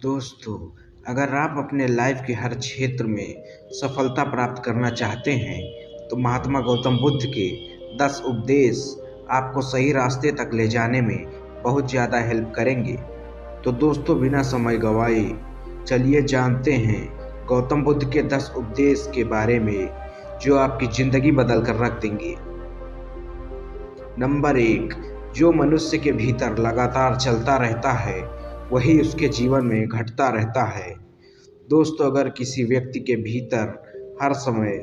दोस्तों, अगर आप अपने लाइफ के हर क्षेत्र में सफलता प्राप्त करना चाहते हैं तो महात्मा गौतम बुद्ध के 10 उपदेश आपको सही रास्ते तक ले जाने में बहुत ज़्यादा हेल्प करेंगे। तो दोस्तों, बिना समय गंवाए चलिए जानते हैं गौतम बुद्ध के 10 उपदेश के बारे में जो आपकी ज़िंदगी बदल कर रख देंगे। नंबर 1, जो मनुष्य के भीतर लगातार चलता रहता है वही उसके जीवन में घटता रहता है। दोस्तों, अगर किसी व्यक्ति के भीतर हर समय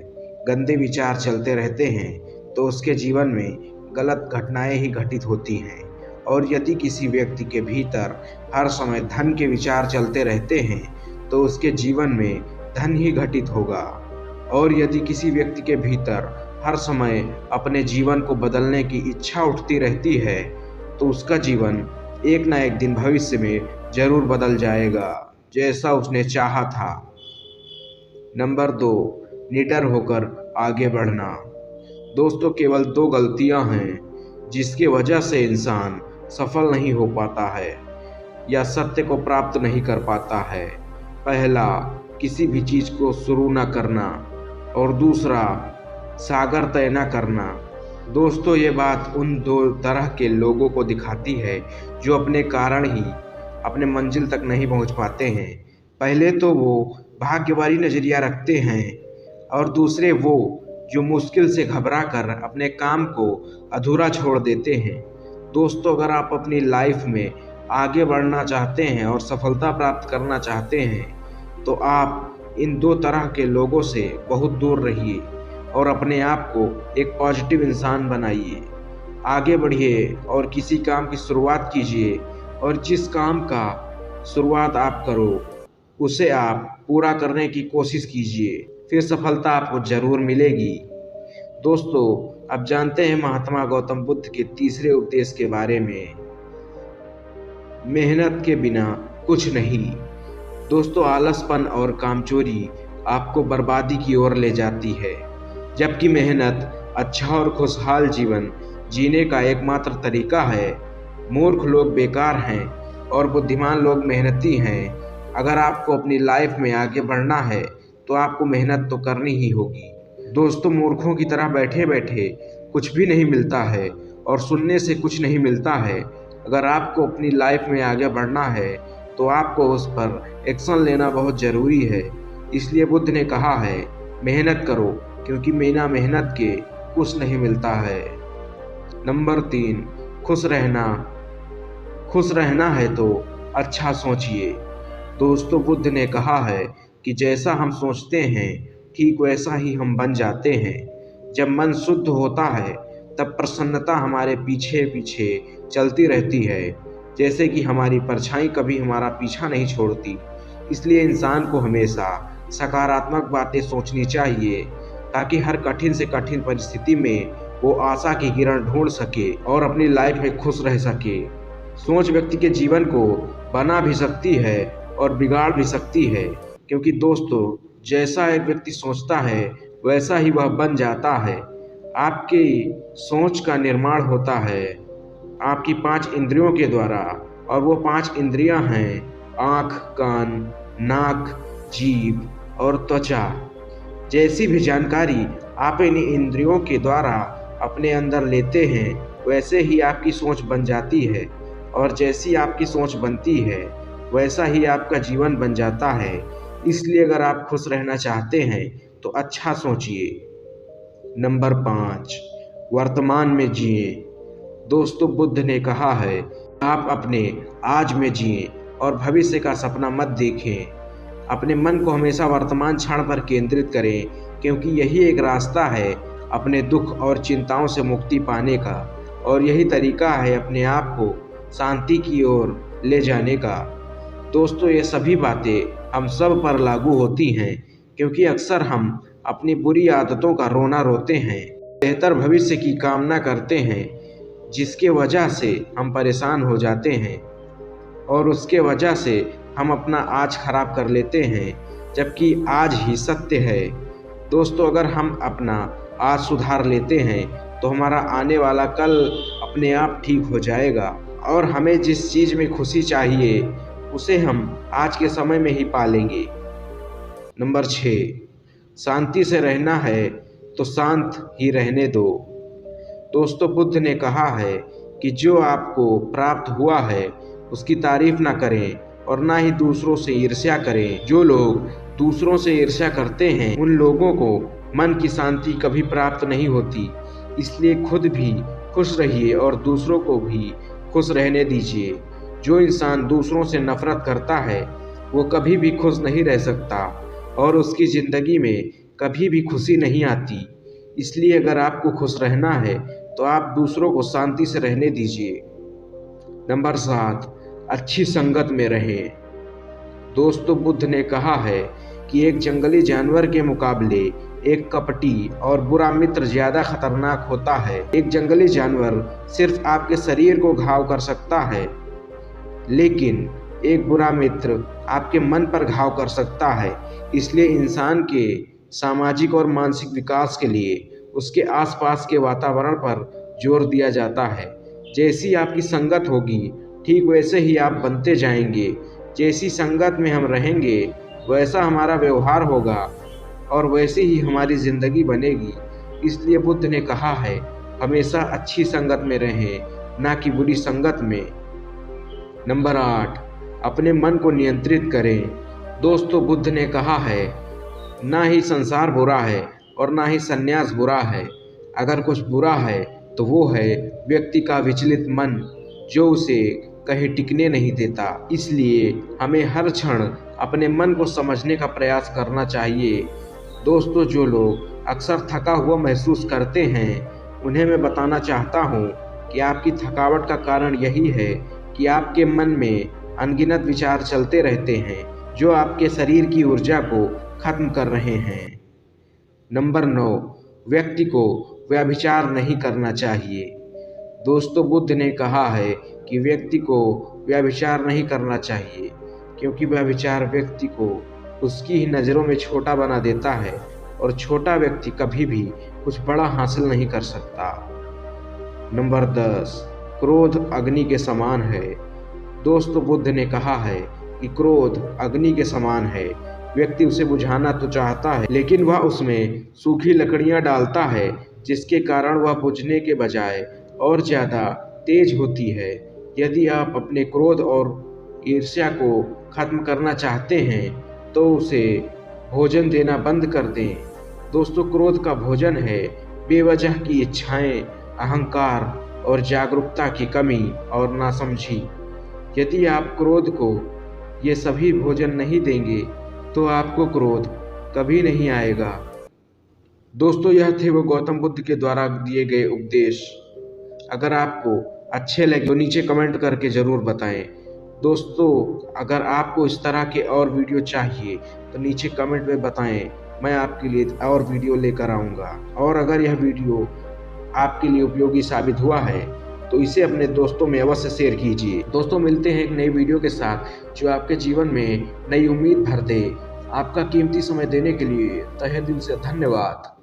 गंदे विचार चलते रहते हैं तो उसके जीवन में गलत घटनाएं ही घटित होती हैं। और यदि किसी व्यक्ति के भीतर हर समय धन के विचार चलते रहते हैं तो उसके जीवन में धन ही घटित होगा। और यदि किसी व्यक्ति के भीतर हर समय अपने जीवन को बदलने की इच्छा उठती रहती है तो उसका जीवन एक ना एक दिन भविष्य में जरूर बदल जाएगा, जैसा उसने चाहा था। नंबर 2, निडर होकर आगे बढ़ना। दोस्तों, केवल 2 गलतियां हैं जिसकी वजह से इंसान सफल नहीं हो पाता है या सत्य को प्राप्त नहीं कर पाता है। पहला, किसी भी चीज को शुरू न करना, और दूसरा, सागर तय न करना। दोस्तों, ये बात उन 2 तरह के लोगों को दिखाती है जो अपने कारण ही अपने मंजिल तक नहीं पहुंच पाते हैं। पहले तो वो भाग्यवादी नज़रिया रखते हैं और दूसरे वो जो मुश्किल से घबरा कर अपने काम को अधूरा छोड़ देते हैं। दोस्तों, अगर आप अपनी लाइफ में आगे बढ़ना चाहते हैं और सफलता प्राप्त करना चाहते हैं तो आप इन 2 तरह के लोगों से बहुत दूर रहिए और अपने आप को एक पॉजिटिव इंसान बनाइए। आगे बढ़िए और किसी काम की शुरुआत कीजिए, और जिस काम का शुरुआत आप करो उसे आप पूरा करने की कोशिश कीजिए, फिर सफलता आपको ज़रूर मिलेगी। दोस्तों, अब जानते हैं महात्मा गौतम बुद्ध के तीसरे उपदेश के बारे में। मेहनत के बिना कुछ नहीं। दोस्तों, आलसपन और कामचोरी आपको बर्बादी की ओर ले जाती है, जबकि मेहनत अच्छा और खुशहाल जीवन जीने का एकमात्र तरीका है। मूर्ख लोग बेकार हैं और बुद्धिमान लोग मेहनती हैं। अगर आपको अपनी लाइफ में आगे बढ़ना है तो आपको मेहनत तो करनी ही होगी। दोस्तों, मूर्खों की तरह बैठे बैठे कुछ भी नहीं मिलता है और सुनने से कुछ नहीं मिलता है। अगर आपको अपनी लाइफ में आगे बढ़ना है तो आपको उस पर एक्शन लेना बहुत ज़रूरी है। इसलिए बुद्ध ने कहा है, मेहनत करो, क्योंकि बिना मेहनत के कुछ नहीं मिलता है। नंबर 3, खुश रहना। खुश रहना है तो अच्छा सोचिए। दोस्तों, बुद्ध ने कहा है कि जैसा हम सोचते हैं ठीक वैसा ही हम बन जाते हैं। जब मन शुद्ध होता है तब प्रसन्नता हमारे पीछे पीछे चलती रहती है, जैसे कि हमारी परछाई कभी हमारा पीछा नहीं छोड़ती। इसलिए इंसान को हमेशा सकारात्मक बातें सोचनी चाहिए ताकि हर कठिन से कठिन परिस्थिति में वो आशा की किरण ढूंढ सके और अपनी लाइफ में खुश रह सके। सोच व्यक्ति के जीवन को बना भी सकती है और बिगाड़ भी सकती है, क्योंकि दोस्तों, जैसा एक व्यक्ति सोचता है वैसा ही वह बन जाता है। आपकी सोच का निर्माण होता है आपकी 5 इंद्रियों के द्वारा, और वो 5 इंद्रियां हैं आँख, कान, नाक, जीभ और त्वचा। जैसी भी जानकारी आप इन इंद्रियों के द्वारा अपने अंदर लेते हैं वैसे ही आपकी सोच बन जाती है, और जैसी आपकी सोच बनती है वैसा ही आपका जीवन बन जाता है। इसलिए अगर आप खुश रहना चाहते हैं तो अच्छा सोचिए। नंबर 5, वर्तमान में जिए। दोस्तों, बुद्ध ने कहा है, आप अपने आज में जिए और भविष्य का सपना मत देखें। अपने मन को हमेशा वर्तमान क्षण पर केंद्रित करें, क्योंकि यही एक रास्ता है अपने दुख और चिंताओं से मुक्ति पाने का, और यही तरीका है अपने आप को शांति की ओर ले जाने का। दोस्तों, ये सभी बातें हम सब पर लागू होती हैं, क्योंकि अक्सर हम अपनी बुरी आदतों का रोना रोते हैं, बेहतर भविष्य की कामना करते हैं, जिसके वजह से हम परेशान हो जाते हैं और उसके वजह से हम अपना आज खराब कर लेते हैं, जबकि आज ही सत्य है। दोस्तों, अगर हम अपना आज सुधार लेते हैं तो हमारा आने वाला कल अपने आप ठीक हो जाएगा। और हमें जिस चीज़ में खुशी चाहिए उसे हम आज के समय में ही पालेंगे। नंबर 6, शांति से रहना है तो शांत ही रहने दो। दोस्तों, बुद्ध ने कहा है कि जो आपको प्राप्त हुआ है उसकी तारीफ ना करें और ना ही दूसरों से ईर्ष्या करें। जो लोग दूसरों से ईर्ष्या करते हैं उन लोगों को मन की शांति कभी प्राप्त नहीं होती। इसलिए खुद भी खुश रहिए और दूसरों को भी खुश रहने दीजिए। जो इंसान दूसरों से नफरत करता है वो कभी भी खुश नहीं रह सकता और उसकी ज़िंदगी में कभी भी खुशी नहीं आती। इसलिए अगर आपको खुश रहना है तो आप दूसरों को शांति से रहने दीजिए। नंबर 7, अच्छी संगत में रहें। दोस्तों, बुद्ध ने कहा है कि एक जंगली जानवर के मुकाबले एक कपटी और बुरा मित्र ज़्यादा खतरनाक होता है। एक जंगली जानवर सिर्फ आपके शरीर को घाव कर सकता है, लेकिन एक बुरा मित्र आपके मन पर घाव कर सकता है। इसलिए इंसान के सामाजिक और मानसिक विकास के लिए उसके आसपास के वातावरण पर जोर दिया जाता है। जैसी आपकी संगत होगी ठीक वैसे ही आप बनते जाएंगे। जैसी संगत में हम रहेंगे वैसा हमारा व्यवहार होगा और वैसे ही हमारी ज़िंदगी बनेगी। इसलिए बुद्ध ने कहा है हमेशा अच्छी संगत में रहें, ना कि बुरी संगत में। नंबर 8, अपने मन को नियंत्रित करें। दोस्तों, बुद्ध ने कहा है ना ही संसार बुरा है और ना ही सन्यास बुरा है। अगर कुछ बुरा है तो वो है व्यक्ति का विचलित मन, जो उसे कहीं टिकने नहीं देता। इसलिए हमें हर क्षण अपने मन को समझने का प्रयास करना चाहिए। दोस्तों, जो लोग अक्सर थका हुआ महसूस करते हैं उन्हें मैं बताना चाहता हूँ कि आपकी थकावट का कारण यही है कि आपके मन में अनगिनत विचार चलते रहते हैं जो आपके शरीर की ऊर्जा को खत्म कर रहे हैं। नंबर 9, व्यक्ति को व्यभिचार नहीं करना चाहिए। दोस्तों, बुद्ध ने कहा है कि व्यक्ति को व्यभिचार नहीं करना चाहिए, क्योंकि व्यभिचार व्यक्ति को उसकी ही नज़रों में छोटा बना देता है और छोटा व्यक्ति कभी भी कुछ बड़ा हासिल नहीं कर सकता। नंबर 10, क्रोध अग्नि के समान है। दोस्तों, बुद्ध ने कहा है कि क्रोध अग्नि के समान है। व्यक्ति उसे बुझाना तो चाहता है, लेकिन वह उसमें सूखी लकड़ियां डालता है, जिसके कारण वह बुझने के बजाय और ज़्यादा तेज होती है। यदि आप अपने क्रोध और ईर्ष्या को खत्म करना चाहते हैं तो उसे भोजन देना बंद कर दें। दोस्तों, क्रोध का भोजन है बेवजह की इच्छाएं, अहंकार और जागरूकता की कमी और नासमझी। यदि आप क्रोध को ये सभी भोजन नहीं देंगे तो आपको क्रोध कभी नहीं आएगा। दोस्तों, यह थे वो गौतम बुद्ध के द्वारा दिए गए उपदेश। अगर आपको अच्छे लगे तो नीचे कमेंट करके ज़रूर बताएं। दोस्तों, अगर आपको इस तरह के और वीडियो चाहिए तो नीचे कमेंट में बताएं, मैं आपके लिए और वीडियो लेकर आऊँगा। और अगर यह वीडियो आपके लिए उपयोगी साबित हुआ है तो इसे अपने दोस्तों में अवश्य शेयर कीजिए। दोस्तों, मिलते हैं एक नई वीडियो के साथ जो आपके जीवन में नई उम्मीद भर दे। आपका कीमती समय देने के लिए तहे दिल से धन्यवाद।